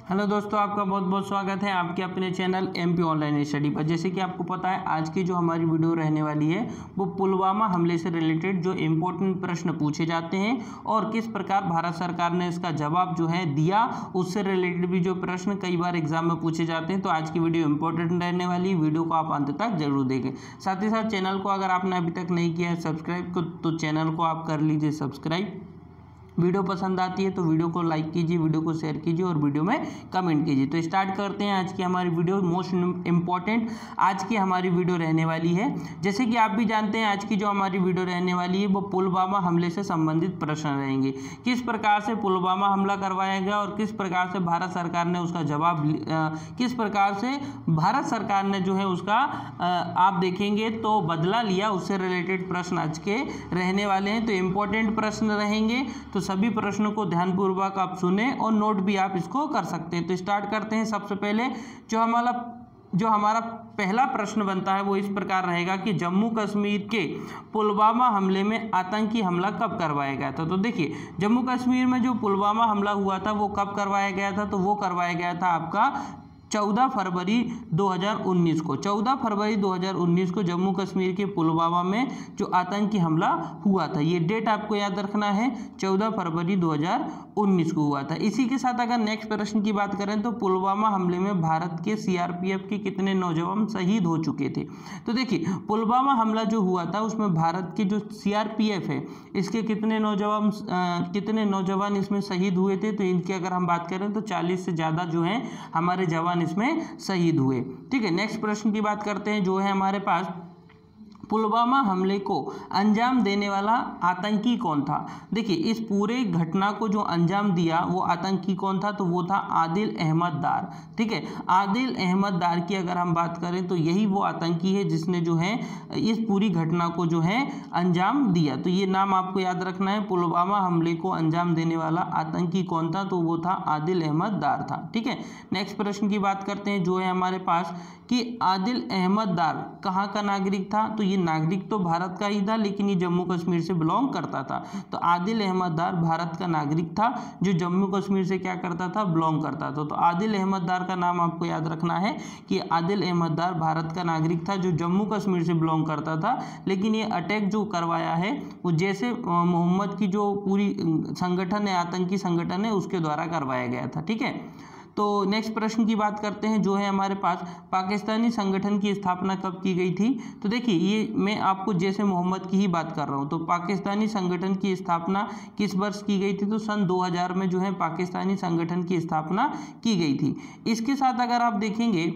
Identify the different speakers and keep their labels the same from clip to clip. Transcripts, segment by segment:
Speaker 1: Hello दोस्तों, आपका बहुत बहुत स्वागत है आपके अपने चैनल एमपी ऑनलाइन स्टडी पर। जैसे कि आपको पता है, आज की जो हमारी वीडियो रहने वाली है वो पुलवामा हमले से रिलेटेड जो इम्पोर्टेंट प्रश्न पूछे जाते हैं और किस प्रकार भारत सरकार ने इसका जवाब जो है दिया, उससे रिलेटेड भी जो प्रश्न कई बार एग्जाम में पूछे जाते हैं। तो आज की वीडियो इंपॉर्टेंट रहने वाली, वीडियो को आप अंत तक जरूर देखें। साथ ही साथ चैनल को अगर आपने अभी तक नहीं किया है सब्सक्राइब तो चैनल को आप कर लीजिए सब्सक्राइब। वीडियो पसंद आती है तो वीडियो को लाइक कीजिए, वीडियो को शेयर कीजिए और वीडियो में कमेंट कीजिए। तो स्टार्ट करते हैं आज की हमारी वीडियो। मोस्ट इम्पॉर्टेंट आज की हमारी वीडियो रहने वाली है। जैसे कि आप भी जानते हैं, आज की जो हमारी वीडियो रहने वाली है वो पुलवामा हमले से संबंधित प्रश्न रहेंगे। किस प्रकार से पुलवामा हमला करवाया गया और किस प्रकार से भारत सरकार ने उसका जवाब किस प्रकार से भारत सरकार ने जो है उसका आप देखेंगे तो बदला लिया, उससे रिलेटेड प्रश्न आज के रहने वाले हैं। तो इम्पोर्टेंट प्रश्न रहेंगे, तो सभी प्रश्नों को ध्यानपूर्वक आप सुने और नोट भी आप इसको कर सकते हैं। तो स्टार्ट करते हैं। सबसे पहले जो हमारा पहला प्रश्न बनता है वो इस प्रकार रहेगा कि जम्मू कश्मीर के पुलवामा हमले में आतंकी हमला कब करवाया गया था। तो देखिए, जम्मू कश्मीर में जो पुलवामा हमला हुआ था वो कब करवाया गया था, तो वो करवाया गया था आपका 14 फरवरी 2019 को। 14 फरवरी 2019 को जम्मू कश्मीर के पुलवामा में जो आतंकी हमला हुआ था, ये डेट आपको याद रखना है, 14 फरवरी 2019 को हुआ था। इसी के साथ अगर नेक्स्ट प्रश्न की बात करें तो पुलवामा हमले में भारत के सीआरपीएफ के कितने नौजवान शहीद हो चुके थे। तो देखिए, पुलवामा हमला जो हुआ था उसमें भारत के जो सीआरपीएफ है इसके कितने नौजवान इसमें शहीद हुए थे। तो इनकी अगर हम बात करें तो 40 से ज़्यादा जो हैं हमारे जवान इसमें शहीद हुए। ठीक है, नेक्स्ट प्रश्न की बात करते हैं। जो है हमारे पास पुलवामा हमले को अंजाम देने वाला आतंकी कौन था। देखिए, इस पूरे घटना को जो अंजाम दिया वो आतंकी कौन था, तो वो था आदिल अहमद दार। ठीक है, आदिल अहमद दार की अगर हम बात करें तो यही वो आतंकी है जिसने जो है इस पूरी घटना को जो है अंजाम दिया। तो ये नाम आपको याद रखना है, पुलवामा हमले को अंजाम देने वाला आतंकी कौन था, तो वो था आदिल अहमद दार था। ठीक है, नेक्स्ट प्रश्न की बात करते हैं। जो है हमारे पास कि आदिल अहमद दार कहाँ का नागरिक था। तो ये नागरिक तो भारत का ही था, लेकिन ये जम्मू कश्मीर से बिलोंग करता था। तो आदिल अहमद दार भारत का नागरिक था जो जम्मू कश्मीर से क्या करता था, बिलोंग करता था। तो आदिल अहमद दार का नाम आपको याद रखना है कि आदिल अहमद दार भारत का नागरिक था जो जम्मू कश्मीर से बिलोंग करता था, लेकिन ये अटैक जो करवाया है वो जैसे मोहम्मद की जो पूरी संगठन है, आतंकी संगठन है, उसके द्वारा करवाया गया था। ठीक है, तो नेक्स्ट प्रश्न की बात करते हैं। जो है हमारे पास पाकिस्तानी संगठन की स्थापना कब की गई थी। तो देखिए, ये मैं आपको जैसे मोहम्मद की ही बात कर रहा हूँ। तो पाकिस्तानी संगठन की स्थापना किस वर्ष की गई थी, तो सन 2000 में जो है पाकिस्तानी संगठन की स्थापना की गई थी। इसके साथ अगर आप देखेंगे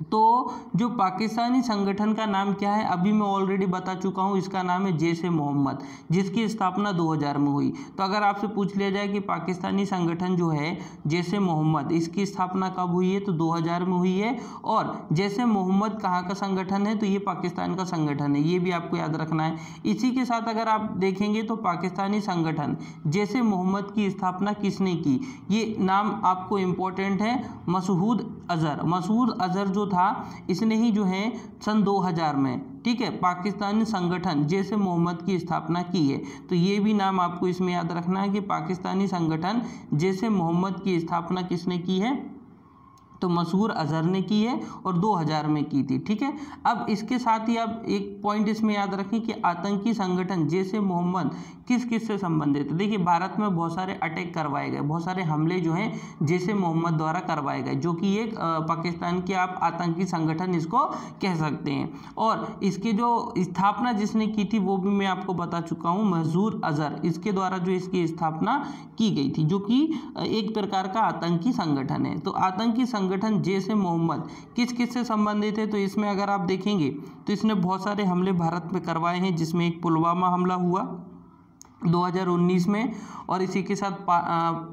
Speaker 1: तो जो पाकिस्तानी संगठन का नाम क्या है, अभी मैं ऑलरेडी बता चुका हूँ, इसका नाम है जैश ए मोहम्मद, जिसकी स्थापना 2000 में हुई। तो अगर आपसे पूछ लिया जाए कि पाकिस्तानी संगठन जो है जैश ए मोहम्मद, इसकी स्थापना कब हुई है, तो 2000 में हुई है। और जैश ए मोहम्मद कहाँ का संगठन है, तो ये पाकिस्तान का संगठन है, ये भी आपको याद रखना है। इसी के साथ अगर आप देखेंगे तो पाकिस्तानी संगठन जैश ए मोहम्मद की स्थापना किसने की, ये नाम आपको इम्पोर्टेंट है, मसूद अजहर जो था इसने ही जो है सन 2000 में, ठीक है, पाकिस्तानी संगठन जैश ए मोहम्मद की स्थापना की है। तो ये भी नाम आपको इसमें याद रखना है कि पाकिस्तानी संगठन जैश ए मोहम्मद की स्थापना किसने की है, तो मसूद अजहर ने की है और 2000 में की थी। ठीक है, अब इसके साथ ही आप एक पॉइंट इसमें याद रखें कि आतंकी संगठन जैश ए मोहम्मद किस किस से संबंधित है। देखिए, भारत में बहुत सारे अटैक करवाए गए, बहुत सारे हमले जो हैं जैश ए मोहम्मद द्वारा करवाए गए, जो कि एक पाकिस्तान के आप आतंकी संगठन इसको कह सकते हैं। और इसकी जो स्थापना जिसने की थी वो भी मैं आपको बता चुका हूँ, मसूद अजहर, इसके द्वारा जो इसकी स्थापना की गई थी, जो कि एक प्रकार का आतंकी संगठन है। तो आतंकी संगठन जैश ए मोहम्मद किस किस से संबंधित है, तो इसमें अगर आप देखेंगे तो इसने बहुत सारे हमले भारत में करवाए हैं, जिसमें एक पुलवामा हमला हुआ 2019 में, और इसी के साथ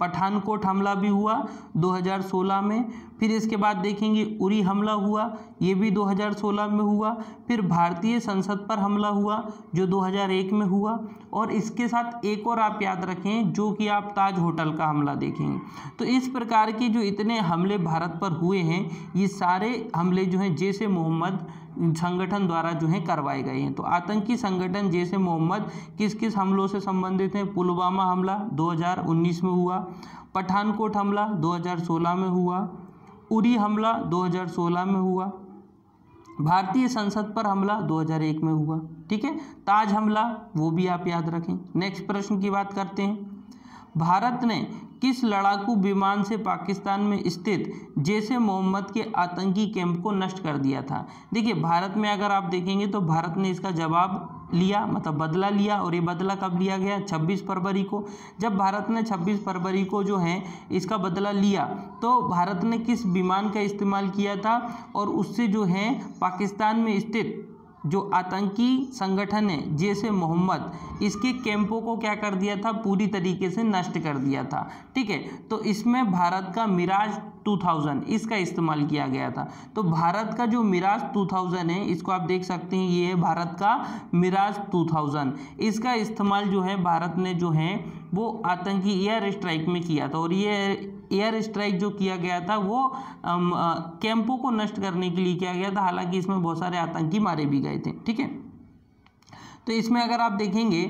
Speaker 1: पठानकोट हमला भी हुआ 2016 में। फिर इसके बाद देखेंगे उरी हमला हुआ, ये भी 2016 में हुआ। फिर भारतीय संसद पर हमला हुआ जो 2001 में हुआ। और इसके साथ एक और आप याद रखें, जो कि आप ताज होटल का हमला देखेंगे। तो इस प्रकार के जो इतने हमले भारत पर हुए हैं, ये सारे हमले जो हैं जैश ए मोहम्मद संगठन द्वारा जो है करवाए गए हैं। तो आतंकी संगठन जैश ए मोहम्मद किस किस हमलों से संबंधित हैं? पुलवामा हमला 2019 में हुआ, पठानकोट हमला 2016 में हुआ, उरी हमला 2016 में हुआ, भारतीय संसद पर हमला 2001 में हुआ। ठीक है, ताज हमला वो भी आप याद रखें। नेक्स्ट प्रश्न की बात करते हैं, भारत ने किस लड़ाकू विमान से पाकिस्तान में स्थित जैश ए मोहम्मद के आतंकी कैंप को नष्ट कर दिया था? देखिए, भारत में अगर आप देखेंगे तो भारत ने इसका जवाब लिया, मतलब बदला लिया, और ये बदला कब लिया गया? 26 फरवरी को। जब भारत ने 26 फरवरी को जो है इसका बदला लिया तो भारत ने किस विमान का इस्तेमाल किया था, और उससे जो है पाकिस्तान में स्थित जो आतंकी संगठन है जैश ए मोहम्मद, इसके कैंपों को क्या कर दिया था? पूरी तरीके से नष्ट कर दिया था। ठीक है, तो इसमें भारत का मिराज 2000 इसका इस्तेमाल किया गया था। तो भारत का जो मिराज 2000 है, इसको आप देख सकते हैं, ये है भारत का मिराज 2000। इसका इस्तेमाल जो है भारत ने जो है वो आतंकी एयर स्ट्राइक में किया था, और ये एयर स्ट्राइक जो किया गया था वो कैंपों को नष्ट करने के लिए किया गया था। हालांकि इसमें बहुत सारे आतंकी मारे भी गए थे। ठीक है, तो इसमें अगर आप देखेंगे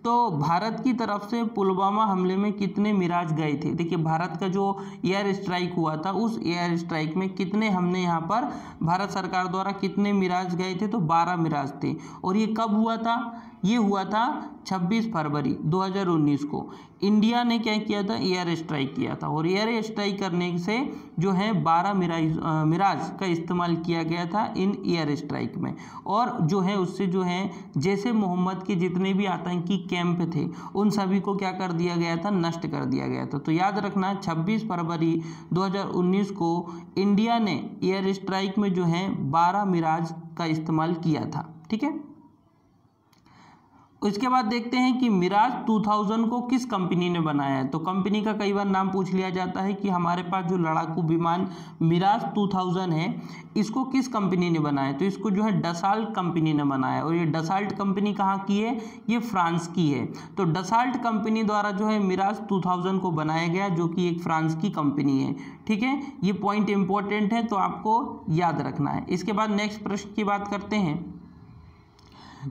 Speaker 1: तो भारत की तरफ से पुलवामा हमले में कितने मिराज गए थे? देखिए, भारत का जो एयर स्ट्राइक हुआ था उस एयर स्ट्राइक में कितने हमने यहाँ पर भारत सरकार द्वारा कितने मिराज गए थे? तो 12 मिराज थे। और ये कब हुआ था? ये हुआ था 26 फरवरी 2019 को। इंडिया ने क्या किया था? एयर स्ट्राइक किया था, और एयर स्ट्राइक करने से जो है 12 मिराज का इस्तेमाल किया गया था इन एयर स्ट्राइक में। और जो है उससे जो है जैश ए मोहम्मद के जितने भी आतंकी कैंप थे उन सभी को क्या कर दिया गया था? नष्ट कर दिया गया था। तो याद रखना, 26 फरवरी 2019 को इंडिया ने एयर स्ट्राइक में जो है 12 मिराज का इस्तेमाल किया था। ठीक है, उसके बाद देखते हैं कि मिराज 2000 को किस कंपनी ने बनाया है। तो कंपनी का कई बार नाम पूछ लिया जाता है कि हमारे पास जो लड़ाकू विमान मिराज 2000 है इसको किस कंपनी ने बनाया? तो इसको जो है डसाल्ट कंपनी ने बनाया, और ये डसाल्ट कंपनी कहाँ की है? ये फ्रांस की है। तो डसाल्ट कंपनी द्वारा जो है मिराज 2000 को बनाया गया, जो कि एक फ्रांस की कंपनी है। ठीक है, ये पॉइंट इंपॉर्टेंट है तो आपको याद रखना है। इसके बाद नेक्स्ट प्रश्न की बात करते हैं,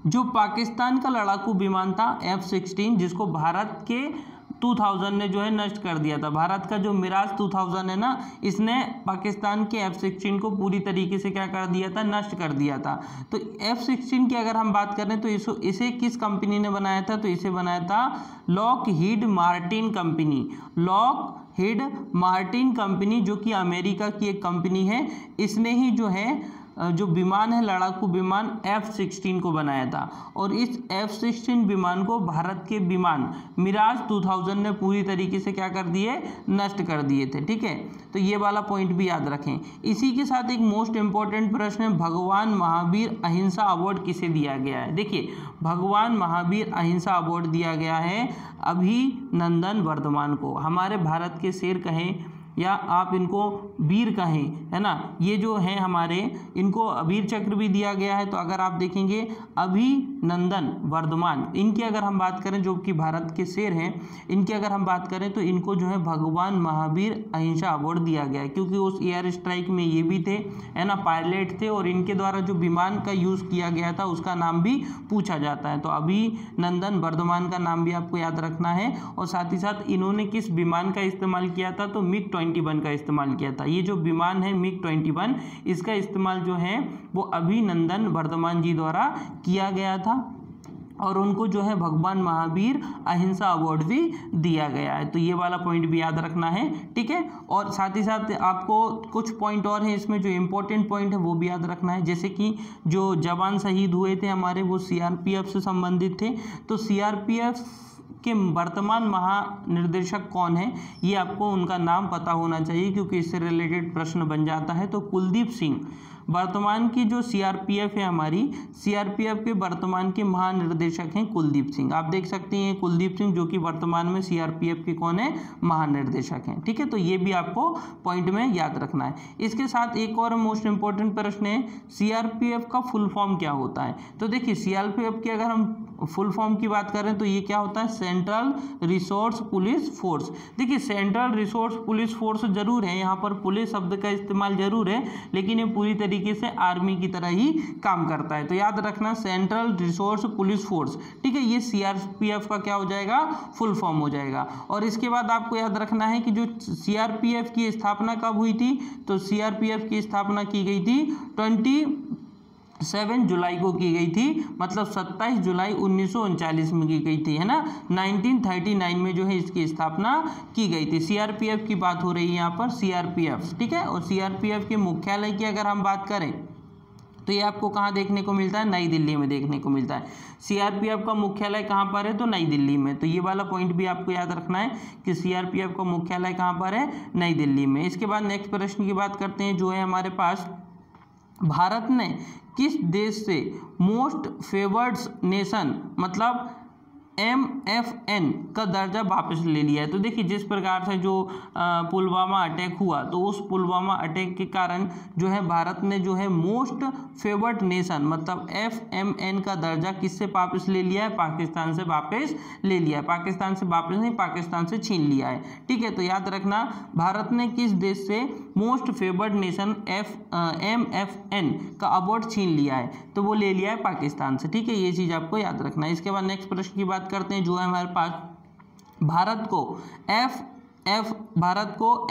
Speaker 1: जो पाकिस्तान का लड़ाकू विमान था F-16 जिसको भारत के 2000 ने जो है नष्ट कर दिया था। भारत का जो मिराज 2000 है ना, इसने पाकिस्तान के F-16 को पूरी तरीके से क्या कर दिया था? नष्ट कर दिया था। तो F-16 की अगर हम बात करें तो इसे किस कंपनी ने बनाया था? तो इसे बनाया था Lockheed Martin company. Lockheed Martin company जो कि अमेरिका की एक कंपनी है, इसने ही जो है जो विमान है लड़ाकू विमान F-16 को बनाया था, और इस F-16 विमान को भारत के विमान मिराज 2000 ने पूरी तरीके से क्या कर दिए? नष्ट कर दिए थे। ठीक है, तो ये वाला पॉइंट भी याद रखें। इसी के साथ एक मोस्ट इंपॉर्टेंट प्रश्न है, भगवान महावीर अहिंसा अवार्ड किसे दिया गया है? देखिए, भगवान महावीर अहिंसा अवार्ड दिया गया है अभिनंदन वर्धमान को। हमारे भारत के शेर कहें या आप इनको वीर कहें, है ना, ये जो है हमारे, इनको वीर चक्र भी दिया गया है। तो अगर आप देखेंगे अभिनंदन वर्धमान, इनकी अगर हम बात करें जो कि भारत के शेर हैं, इनकी अगर हम बात करें तो इनको जो है भगवान महावीर अहिंसा अवार्ड दिया गया है, क्योंकि उस एयर स्ट्राइक में ये भी थे, है ना, पायलट थे, और इनके द्वारा जो विमान का यूज़ किया गया था उसका नाम भी पूछा जाता है। तो अभिनंदन वर्धमान का नाम भी आपको याद रखना है। और साथ ही साथ इन्होंने किस विमान का इस्तेमाल किया था? तो MiG-21 का इस्तेमाल किया था। ये जो विमान है MiG-21, इसका इस्तेमाल जो है वो अभिनंदन वर्धमान जी द्वारा किया गया था, और उनको जो है भगवान महावीर अहिंसा अवार्ड भी दिया गया है। तो ये वाला पॉइंट भी याद रखना है। ठीक है, और साथ ही साथ आपको कुछ पॉइंट और हैं इसमें जो इम्पोर्टेंट पॉइंट है वो भी याद रखना है। जैसे कि जो जवान शहीद हुए थे हमारे, वो CRPF से संबंधित थे। तो CRPF के वर्तमान महानिर्देशक कौन है, ये आपको उनका नाम पता होना चाहिए, क्योंकि इससे रिलेटेड प्रश्न बन जाता है। तो कुलदीप सिंह वर्तमान की जो CRPF है हमारी, CRPF के वर्तमान के महानिर्देशक हैं कुलदीप सिंह। आप देख सकते हैं कुलदीप सिंह जो कि वर्तमान में CRPF के कौन है? महानिर्देशक हैं। ठीक है, तो ये भी आपको पॉइंट में याद रखना है। इसके साथ एक और मोस्ट इंपॉर्टेंट प्रश्न है, CRPF का फुल फॉर्म क्या होता है? तो देखिए, CRPF की अगर हम फुल फॉर्म की बात करें तो ये क्या होता है? Central resource police force. देखिए, सेंट्रल रिसोर्स पुलिस फोर्स जरूर है, यहाँ पर पुलिस शब्द का इस्तेमाल जरूर है, लेकिन ये पूरी तरीके तरीके से आर्मी की तरह ही काम करता है। तो याद रखना सेंट्रल रिसोर्स पुलिस फोर्स, ठीक है, ये सीआरपीएफ का क्या हो जाएगा, फुल फॉर्म हो जाएगा। और इसके बाद आपको याद रखना है कि जो सीआरपीएफ की स्थापना कब हुई थी, तो सीआरपीएफ की स्थापना की गई थी 27 जुलाई को की गई थी, मतलब 27 जुलाई 1939 में की गई थी, है ना। 1939 में जो है इसकी स्थापना की गई थी। सीआरपीएफ की बात हो रही है यहाँ पर, सीआरपीएफ, ठीक है। और सीआरपीएफ के मुख्यालय की अगर हम बात करें तो ये आपको कहाँ देखने को मिलता है, नई दिल्ली में देखने को मिलता है। सीआरपीएफ का मुख्यालय कहाँ पर है, तो नई दिल्ली में। तो ये वाला पॉइंट भी आपको याद रखना है कि सीआरपीएफ का मुख्यालय कहाँ पर है, नई दिल्ली में। इसके बाद नेक्स्ट प्रश्न की बात करते हैं, जो है हमारे पास, भारत ने किस देश से मोस्ट फेवर्ड नेशन मतलब MFN का दर्जा वापस ले लिया है। तो देखिए जिस प्रकार से जो पुलवामा अटैक हुआ, तो उस पुलवामा अटैक के कारण जो है भारत ने जो है मोस्ट फेवर्ड नेशन मतलब FMN का दर्जा किससे वापस ले लिया है, पाकिस्तान से वापस ले लिया है। पाकिस्तान से वापस नहीं, पाकिस्तान से छीन लिया है, ठीक है। तो याद रखना भारत ने किस देश से मोस्ट फेवर्ड नेशन MFN का अवार्ड छीन लिया है, तो वो ले लिया है पाकिस्तान से, ठीक है। ये चीज़ आपको याद रखना है। इसके बाद नेक्स्ट प्रश्न की बात करते हैं, जो है हमारे पास, भारत को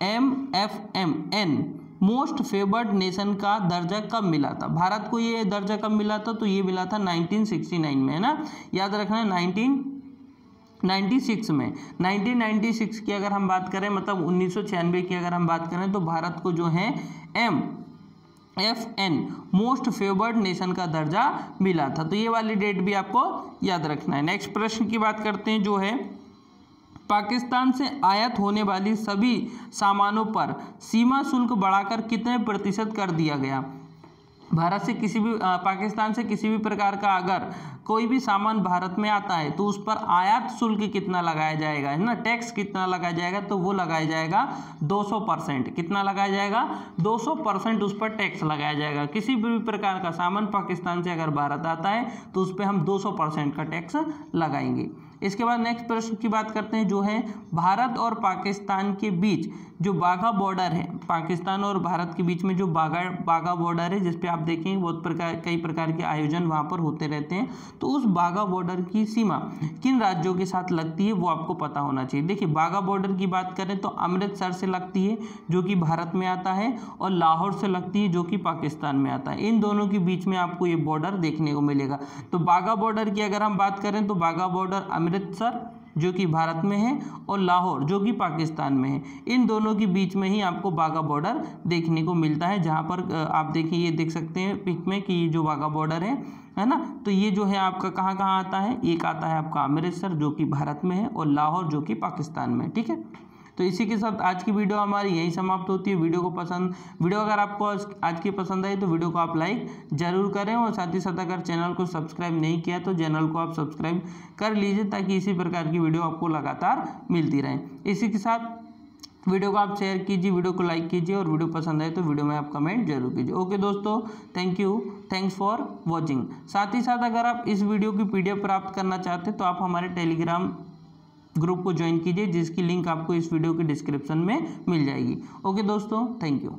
Speaker 1: MFN मोस्ट फेवर्ड नेशन का दर्जा कब मिला था। भारत को ये दर्जा कब मिला था, तो ये मिला था 1969 में, है ना। याद रखना 1996 में, 1996 की अगर हम बात करें, मतलब 1996 की अगर हम बात करें, तो भारत को जो है MFN मोस्ट फेवर्ड नेशन का दर्जा मिला था। तो ये वाली डेट भी आपको याद रखना है। नेक्स्ट प्रश्न की बात करते हैं, जो है पाकिस्तान से आयात होने वाली सभी सामानों पर सीमा शुल्क बढ़ाकर कितने प्रतिशत कर दिया गया। भारत से किसी भी पाकिस्तान से किसी भी प्रकार का अगर कोई भी सामान भारत में आता है, तो उस पर आयात शुल्क कितना लगाया जाएगा, है ना, टैक्स कितना लगाया जाएगा, तो वो लगाया जाएगा 200%। कितना लगाया जाएगा, 200% उस पर टैक्स लगाया जाएगा। किसी भी प्रकार का सामान पाकिस्तान से अगर भारत आता है, तो उस पर हम 200% का टैक्स लगाएंगे। इसके बाद नेक्स्ट प्रश्न की बात करते हैं, जो है भारत और पाकिस्तान के बीच जो बाघा बॉर्डर है, पाकिस्तान और भारत के बीच में जो बाघा बॉर्डर है, जिस पे आप देखेंगे बहुत कई प्रकार के आयोजन वहाँ पर होते रहते हैं, तो उस बाघा बॉर्डर की सीमा किन राज्यों के साथ लगती है, वो आपको पता होना चाहिए। देखिए बाघा बॉर्डर की बात करें तो अमृतसर से लगती है, जो कि भारत में आता है, और लाहौर से लगती है, जो कि पाकिस्तान में आता है। इन दोनों के बीच में आपको ये बॉर्डर देखने को मिलेगा। तो बाघा बॉर्डर की अगर हम बात करें, तो बाघा बॉर्डर अमृतसर जो कि भारत में है, और लाहौर जो कि पाकिस्तान में है, इन दोनों के बीच में ही आपको बाघा बॉर्डर देखने को मिलता है। जहाँ पर आप देखिए, ये देख सकते हैं पिक में कि ये जो बाघा बॉर्डर है ना, तो ये जो है आपका कहाँ कहाँ आता है, एक आता है आपका अमृतसर जो कि भारत में है, और लाहौर जो कि पाकिस्तान में, ठीक है। तो इसी के साथ आज की वीडियो हमारी यही समाप्त होती है। वीडियो अगर आपको आज की पसंद आई, तो वीडियो को आप लाइक जरूर करें, और साथ ही साथ अगर चैनल को सब्सक्राइब नहीं किया, तो चैनल को आप सब्सक्राइब कर लीजिए, ताकि इसी प्रकार की वीडियो आपको लगातार मिलती रहे। इसी के साथ वीडियो को आप शेयर कीजिए, वीडियो को लाइक कीजिए, और वीडियो पसंद आए तो वीडियो में आप कमेंट जरूर कीजिए। ओके दोस्तों, थैंक्स फॉर वॉचिंग। साथ ही साथ अगर आप इस वीडियो की PDF प्राप्त करना चाहते हैं, तो आप हमारे टेलीग्राम ग्रुप को ज्वाइन कीजिए, जिसकी लिंक आपको इस वीडियो के डिस्क्रिप्शन में मिल जाएगी। ओके दोस्तों, थैंक यू।